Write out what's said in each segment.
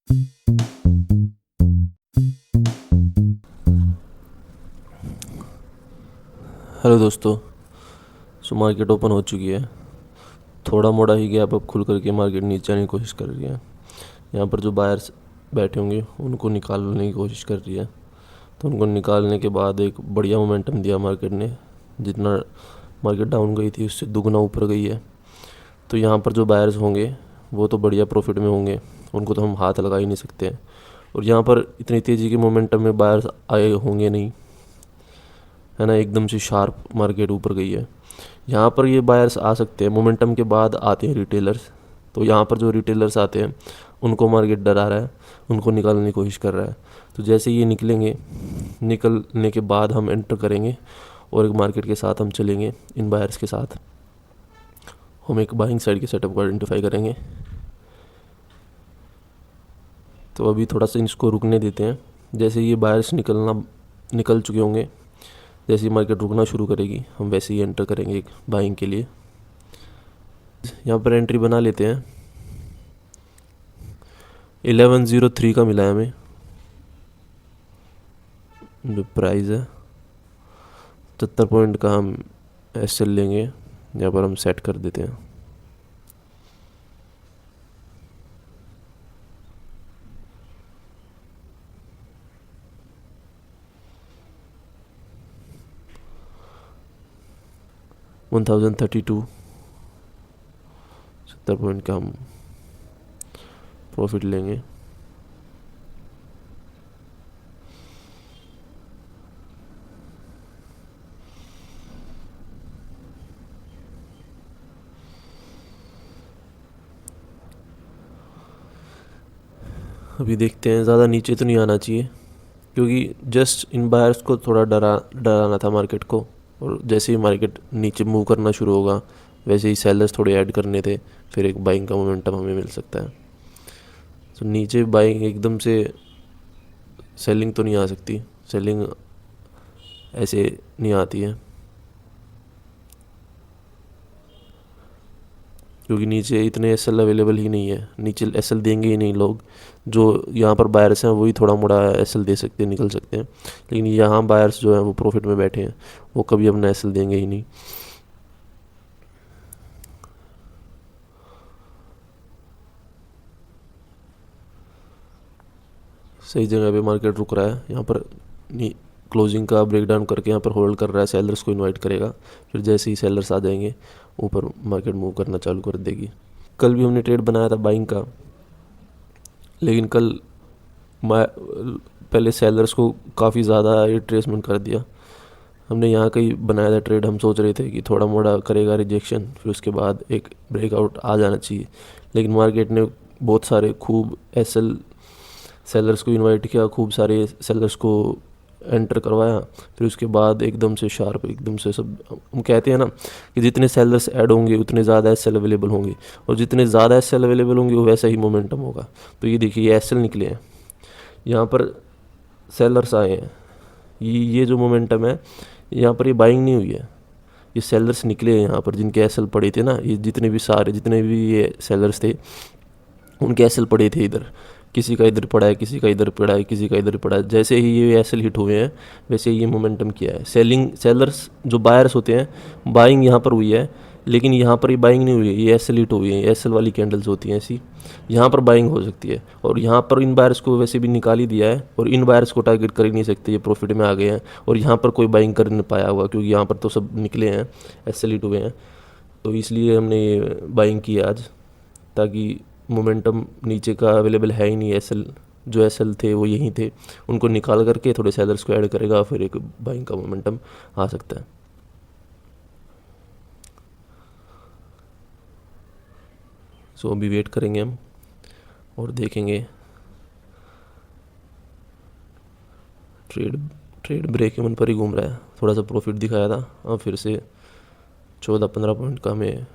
Hello दोस्तों। Market open हो चुकी है। थोड़ा मोड़ा ही गैप अब खुल करके मार्केट नीचे आने की कोशिश कर रही है। यहाँ पर जो बायर्स बैठे होंगे उनको निकालने की कोशिश कर रही है। तो उनको निकालने के बाद एक बढ़िया मोमेंटम दिया मार्केट ने। जितना मार्केट डाउन गई थी उससे दुगना ऊपर गई है। तो यहाँ पर जो बायर्स होंगे वो तो बढ़िया प्रॉफिट में होंगे, उनको तो हम हाथ लगा ही नहीं सकते हैं। और यहाँ पर इतनी तेज़ी के मोमेंटम में बायर्स आए होंगे नहीं, है ना। एकदम से शार्प मार्केट ऊपर गई है। यहाँ पर ये बायर्स आ सकते हैं, मोमेंटम के बाद आते हैं रिटेलर्स। तो यहाँ पर जो रिटेलर्स आते हैं उनको मार्केट डरा रहा है, उनको निकालने की कोशिश कर रहा है। तो जैसे ये निकलेंगे, निकलने के बाद हम एंटर करेंगे और एक मार्केट के साथ हम चलेंगे। इन बायर्स के साथ हम एक बाइंग साइड के सेटअप को आइडेंटिफाई करेंगे। तो अभी थोड़ा सा इसको रुकने देते हैं। जैसे ये बायर्स निकल चुके होंगे, जैसे ही मार्केट रुकना शुरू करेगी हम वैसे ही एंटर करेंगे एक बाइंग के लिए। यहाँ पर एंट्री बना लेते हैं। 1103 का मिला है हमें जो प्राइस है। 70 पॉइंट का हम एसएल लेंगे, यहाँ पर हम सेट कर देते हैं। $1032, 70 पॉइंट का हम प्रॉफिट लेंगे। अभी देखते हैं, ज़्यादा नीचे तो नहीं आना चाहिए क्योंकि जस्ट इन बायर्स को थोड़ा डराना था मार्केट को। और जैसे ही मार्केट नीचे मूव करना शुरू होगा वैसे ही सेलर्स थोड़े ऐड करने थे, फिर एक बाइंग का मोमेंटम हमें मिल सकता है। तो नीचे बाइंग एकदम से सेलिंग तो नहीं आ सकती, सेलिंग ऐसे नहीं आती है क्योंकि नीचे इतने एसएल अवेलेबल ही नहीं है। नीचे एसएल देंगे ही नहीं लोग। जो यहाँ पर बायर्स हैं वही थोड़ा मोड़ा एसएल दे सकते हैं, निकल सकते हैं। लेकिन यहाँ बायर्स जो हैं वो प्रॉफिट में बैठे हैं, वो कभी अपना एसएल देंगे ही नहीं। सही जगह पे मार्केट रुक रहा है। यहाँ पर क्लोजिंग का ब्रेकडाउन करके यहाँ पर होल्ड कर रहा है, सेलर्स को इनवाइट करेगा। फिर जैसे ही सेलर्स आ जाएंगे ऊपर मार्केट मूव करना चालू कर देगी। कल भी हमने ट्रेड बनाया था बाइंग का, लेकिन कल पहले सेलर्स को काफ़ी ज़्यादा रिट्रेसमेंट कर दिया। हमने यहाँ कहीं बनाया था ट्रेड, हम सोच रहे थे कि थोड़ा मोड़ा करेगा रिजेक्शन, फिर उसके बाद एक ब्रेकआउट आ जाना चाहिए। लेकिन मार्केट ने बहुत सारे खूब एसएल सेलर्स को इनवाइट किया, खूब सारे सेलर्स को एंटर करवाया। फिर उसके बाद एकदम से शार्प, एकदम से सब, हम कहते हैं ना कि जितने सेलर्स ऐड होंगे उतने ज़्यादा एसएल अवेलेबल होंगे, और जितने ज़्यादा एसएल अवेलेबल होंगे वो वैसा ही मोमेंटम होगा। तो ये देखिए, ये एसएल निकले हैं, यहाँ पर सेलर्स आए हैं। ये जो मोमेंटम है, यहाँ पर ये बाइंग नहीं हुई है, ये सेलर्स निकले हैं यहाँ पर। जिनके एसएल पड़े थे ना, ये जितने भी ये सेलर्स थे उनके एसएल पड़े थे इधर। किसी का इधर पड़ा है, किसी का इधर पड़ा है, किसी का इधर पड़ा है। जैसे ही ये एसएल हिट हुए हैं वैसे ही ये मोमेंटम किया है। सेलर्स जो बायर्स होते हैं, बाइंग यहाँ पर हुई है, लेकिन यहाँ पर ये बाइंग नहीं हुई है, ये एसएल हिट हुई है। एसएल वाली कैंडल्स होती हैं ऐसी, यहाँ पर बाइंग हो सकती है। और यहाँ पर इन बायर्स को वैसे भी निकाल ही दिया है, और इन बायर्स को टारगेट कर ही नहीं सकते, ये प्रॉफिट में आ गए हैं। और यहाँ पर कोई बाइंग कर नहीं पाया होगा क्योंकि यहाँ पर तो सब निकले हैं, एसएल हिट हुए हैं। तो इसलिए हमने ये बाइंग की आज, ताकि मोमेंटम नीचे का अवेलेबल है ही नहीं। एसएल जो एसएल थे वो यहीं थे, उनको निकाल करके थोड़े सेलर्स को ऐड करेगा, फिर एक बाइंग का मोमेंटम आ सकता है। सो अभी वेट करेंगे हम और देखेंगे। ट्रेड ट्रेड ब्रेक इवन पर ही घूम रहा है, थोड़ा सा प्रॉफिट दिखाया था, अब फिर से 14-15 पॉइंट का हमें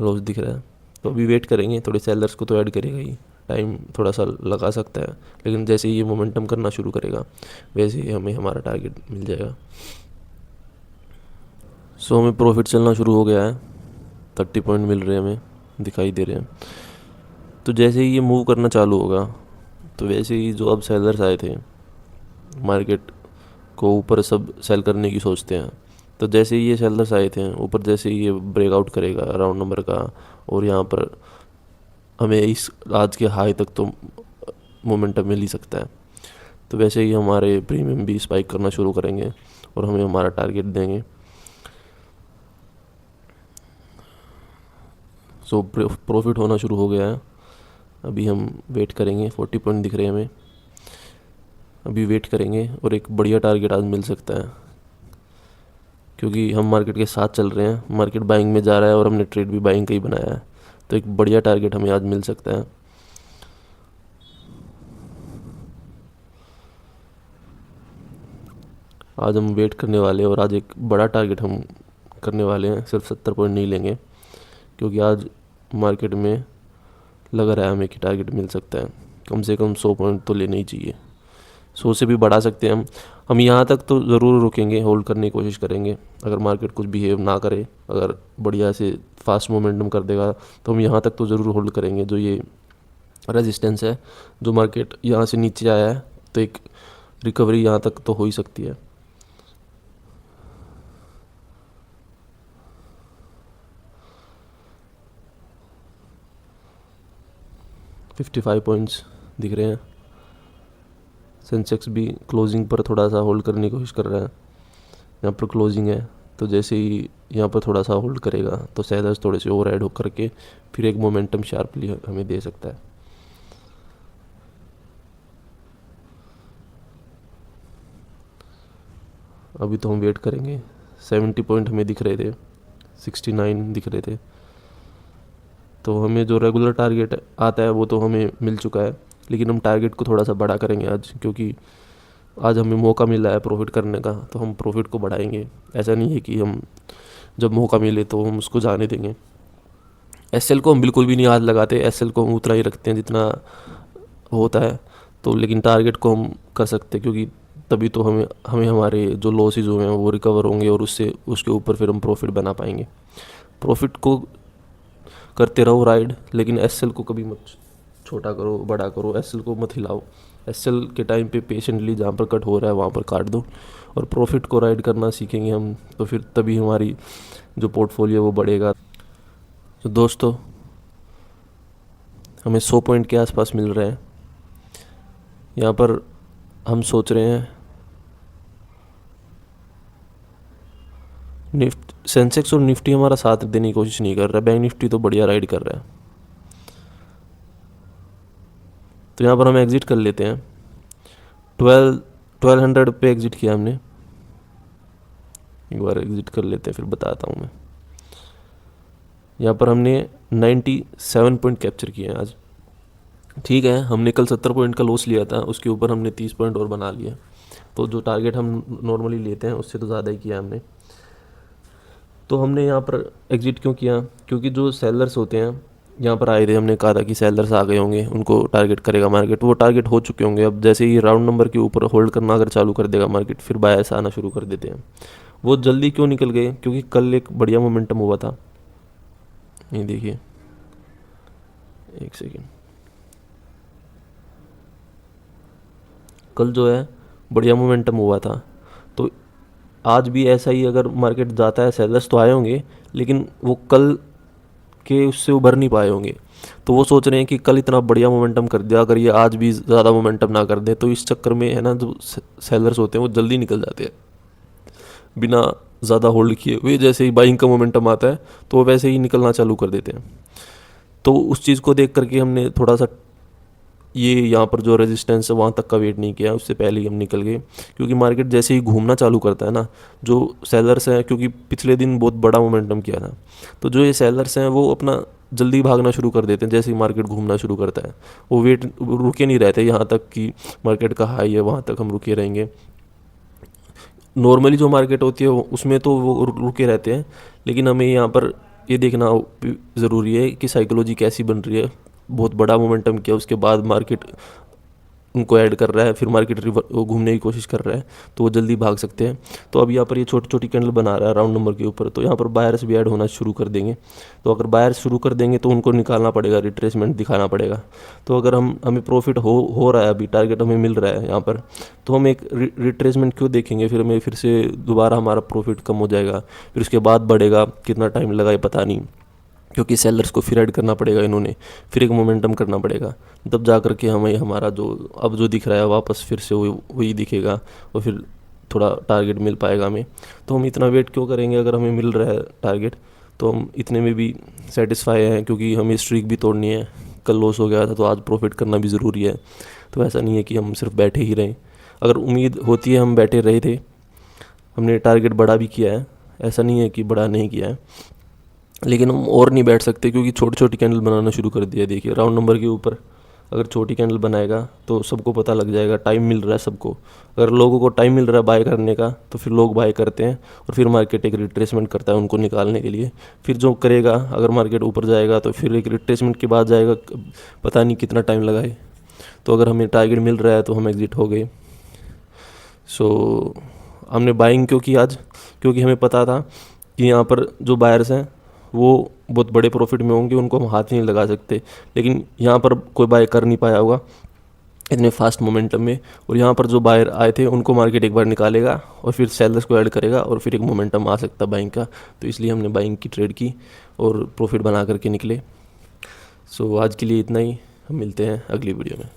लॉस दिख रहा है। तो अभी वेट करेंगे, थोड़े सेलर्स को तो ऐड करेगा ही, टाइम थोड़ा सा लगा सकता है, लेकिन जैसे ही ये मोमेंटम करना शुरू करेगा वैसे ही हमें हमारा टारगेट मिल जाएगा। सो हमें प्रॉफिट चलना शुरू हो गया है, 30 पॉइंट मिल रहे हैं, हमें दिखाई दे रहे हैं। तो जैसे ही ये मूव करना चालू होगा, तो वैसे ही जो अब सेलर्स आए थे मार्केट को ऊपर सब सेल करने की सोचते हैं, तो जैसे ही ये सेलर्स आए थे ऊपर, जैसे ही ये ब्रेकआउट करेगा राउंड नंबर का, और यहाँ पर हमें इस आज के हाई तक तो मोमेंटम मिल ही सकता है, तो वैसे ही हमारे प्रीमियम भी स्पाइक करना शुरू करेंगे और हमें हमारा टारगेट देंगे। सो प्रॉफिट होना शुरू हो गया है। अभी हम वेट करेंगे, 40 पॉइंट दिख रहे हैं हमें, अभी वेट करेंगे और एक बढ़िया टारगेट आज मिल सकता है, क्योंकि हम मार्केट के साथ चल रहे हैं, मार्केट बाइंग में जा रहा है और हमने ट्रेड भी बाइंग का ही बनाया है, तो एक बढ़िया टारगेट हमें आज मिल सकता है। आज हम वेट करने वाले हैं और आज एक बड़ा टारगेट हम करने वाले हैं, सिर्फ 70 पॉइंट नहीं लेंगे, क्योंकि आज मार्केट में लग रहा है हमें कि टारगेट मिल सकता है, कम से कम 100 पॉइंट तो लेने ही चाहिए, 100 से भी बढ़ा सकते हैं हम यहाँ तक तो ज़रूर रुकेंगे, होल्ड करने की कोशिश करेंगे। अगर मार्केट कुछ बिहेव ना करे, अगर बढ़िया से फास्ट मोमेंटम कर देगा, तो हम यहाँ तक तो ज़रूर होल्ड करेंगे। जो ये रेजिस्टेंस है, जो मार्केट यहाँ से नीचे आया है, तो एक रिकवरी यहाँ तक तो हो ही सकती है। फिफ्टी 55 पॉइंट्स दिख रहे हैं। सेंसेक्स भी क्लोजिंग पर थोड़ा सा होल्ड करने की कोशिश कर रहा है, यहाँ पर क्लोजिंग है, तो जैसे ही यहाँ पर थोड़ा सा होल्ड करेगा तो सेलर्स थोड़े से ओवर ऐड हो करके फिर एक मोमेंटम शार्पली हमें दे सकता है। अभी तो हम वेट करेंगे। 70 पॉइंट हमें दिख रहे थे, 69 दिख रहे थे, तो हमें जो रेगुलर टारगेट आता है वो तो हमें मिल चुका है, लेकिन हम टारगेट को थोड़ा सा बड़ा करेंगे आज, क्योंकि आज हमें मौका मिला है प्रॉफिट करने का, तो हम प्रॉफिट को बढ़ाएंगे। ऐसा नहीं है कि हम जब मौका मिले तो हम उसको जाने देंगे। एसएल को हम बिल्कुल भी नहीं हाथ लगाते, एसएल को हम उतना ही रखते हैं जितना होता है, तो लेकिन टारगेट को हम कर सकते हैं, क्योंकि तभी तो हमें हमें हमारे जो लॉसेज हुए हैं वो रिकवर होंगे और उससे उसके ऊपर फिर हम प्रॉफिट बना पाएंगे। प्रॉफिट को करते रहो राइड, लेकिन एसएल को कभी मत छोटा करो, बड़ा करो, एसएल को मत हिलाओ। एसएल के टाइम पे पेशेंटली जहाँ पर कट हो रहा है वहाँ पर काट दो, और प्रॉफिट को राइड करना सीखेंगे हम, तो फिर तभी हमारी जो पोर्टफोलियो वो बढ़ेगा। तो दोस्तों, हमें 100 पॉइंट के आसपास मिल रहे हैं। यहाँ पर हम सोच रहे हैं सेंसेक्स और निफ्टी हमारा साथ देने की कोशिश नहीं कर रहा है, बैंक निफ्टी तो बढ़िया राइड कर रहा है, तो यहाँ पर हम एग्ज़िट कर लेते हैं। 1200 पे एग्ज़िट किया हमने, एक बार एग्ज़िट कर लेते हैं फिर बताता हूँ मैं। यहाँ पर हमने 97 पॉइंट कैप्चर किए हैं आज। ठीक है, हमने कल 70 पॉइंट का लॉस लिया था, उसके ऊपर हमने 30 पॉइंट और बना लिया, तो जो टारगेट हम नॉर्मली लेते हैं उससे तो ज़्यादा ही किया हमने। तो हमने यहाँ पर एग्ज़िट क्यों किया, क्योंकि जो सेलर्स होते हैं यहाँ पर आए थे, हमने कहा था कि सेलर्स आ गए होंगे, उनको टारगेट करेगा मार्केट, वो टारगेट हो चुके होंगे। अब जैसे ही राउंड नंबर के ऊपर होल्ड करना अगर चालू कर देगा मार्केट, फिर बायर्स आना शुरू कर देते हैं। वो जल्दी क्यों निकल गए, क्योंकि कल एक बढ़िया मोमेंटम हुआ था। ये देखिए, एक सेकेंड, कल जो है बढ़िया मोमेंटम हुआ था, तो आज भी ऐसा ही अगर मार्केट जाता है, सेलर्स तो आए होंगे लेकिन वो कल के उससे उभर नहीं पाए होंगे, तो वो सोच रहे हैं कि कल इतना बढ़िया मोमेंटम कर दिया, अगर ये आज भी ज़्यादा मोमेंटम ना कर दे, तो इस चक्कर में है ना, जो सेलर्स होते हैं वो जल्दी निकल जाते हैं बिना ज़्यादा होल्ड किए हुए। जैसे ही बाइंग का मोमेंटम आता है तो वो वैसे ही निकलना चालू कर देते हैं। तो उस चीज़ को देख करके हमने थोड़ा सा ये यहाँ पर जो रेजिस्टेंस है वहाँ तक का वेट नहीं किया, उससे पहले ही हम निकल गए, क्योंकि मार्केट जैसे ही घूमना चालू करता है ना, जो सेलर्स हैं, क्योंकि पिछले दिन बहुत बड़ा मोमेंटम किया था, तो जो ये सेलर्स हैं वो अपना जल्दी भागना शुरू कर देते हैं जैसे ही मार्केट घूमना शुरू करता है। वो वेट रुके नहीं रहते यहाँ तक कि मार्केट का हाई है वहाँ तक हम रुके रहेंगे। नॉर्मली जो मार्केट होती है उसमें तो वो रुके रहते हैं, लेकिन हमें यहाँ पर ये देखना ज़रूरी है कि साइकोलॉजी कैसी बन रही है। बहुत बड़ा मोमेंटम किया, उसके बाद मार्केट उनको ऐड कर रहा है, फिर मार्केट वो घूमने की कोशिश कर रहा है, तो वो जल्दी भाग सकते हैं। तो अब यहाँ पर ये छोटी छोटी कैंडल बना रहा है राउंड नंबर के ऊपर, तो यहाँ पर बायर्स भी ऐड होना शुरू कर देंगे। तो अगर बायर्स शुरू कर देंगे तो उनको निकालना पड़ेगा, रिट्रेसमेंट दिखाना पड़ेगा। तो अगर हमें प्रॉफिट हो रहा है, अभी टारगेट हमें मिल रहा है यहाँ पर, तो हम एक रिट्रेसमेंट क्यों देखेंगे? फिर हमें फिर से दोबारा हमारा प्रॉफिट कम हो जाएगा, फिर उसके बाद बढ़ेगा, कितना टाइम लगा ये पता नहीं, क्योंकि सेलर्स को फिर ऐड करना पड़ेगा इन्होंने, फिर एक मोमेंटम करना पड़ेगा, तब जा कर के हमें हमारा जो अब जो दिख रहा है वापस फिर से वही दिखेगा, और फिर थोड़ा टारगेट मिल पाएगा हमें। तो हम इतना वेट क्यों करेंगे? अगर हमें मिल रहा है टारगेट तो हम इतने में भी सेटिस्फाई हैं, क्योंकि हमें स्ट्रीक भी तोड़नी है। कल लॉस हो गया था तो आज प्रॉफिट करना भी ज़रूरी है। तो ऐसा नहीं है कि हम सिर्फ बैठे ही रहें। अगर उम्मीद होती है हम बैठे रहे थे, हमने टारगेट बड़ा भी किया है, ऐसा नहीं है कि बड़ा नहीं किया है, लेकिन हम और नहीं बैठ सकते क्योंकि छोटी छोटी कैंडल बनाना शुरू कर दिया। देखिए राउंड नंबर के ऊपर अगर छोटी कैंडल बनाएगा तो सबको पता लग जाएगा, टाइम मिल रहा है सबको। अगर लोगों को टाइम मिल रहा है बाय करने का तो फिर लोग बाय करते हैं, और फिर मार्केट एक रिट्रेसमेंट करता है उनको निकालने के लिए। फिर जो करेगा, अगर मार्केट ऊपर जाएगा तो फिर एक रिट्रेसमेंट के बाद जाएगा, पता नहीं कितना टाइम लगाए। तो अगर हमें टारगेट मिल रहा है तो हम एग्जिट हो गए। सो हमने बाइंग क्यों की आज? क्योंकि हमें पता था कि यहाँ पर जो बायर्स हैं वो बहुत बड़े प्रॉफिट में होंगे, उनको हम हाथ ही नहीं लगा सकते। लेकिन यहाँ पर कोई बाय कर नहीं पाया होगा इतने फास्ट मोमेंटम में, और यहाँ पर जो बायर आए थे उनको मार्केट एक बार निकालेगा और फिर सेलर्स को ऐड करेगा और फिर एक मोमेंटम आ सकता है बाइंग का। तो इसलिए हमने बाइंग की ट्रेड की और प्रॉफिट बना करके निकले। सो आज के लिए इतना ही, हम मिलते हैं अगली वीडियो में।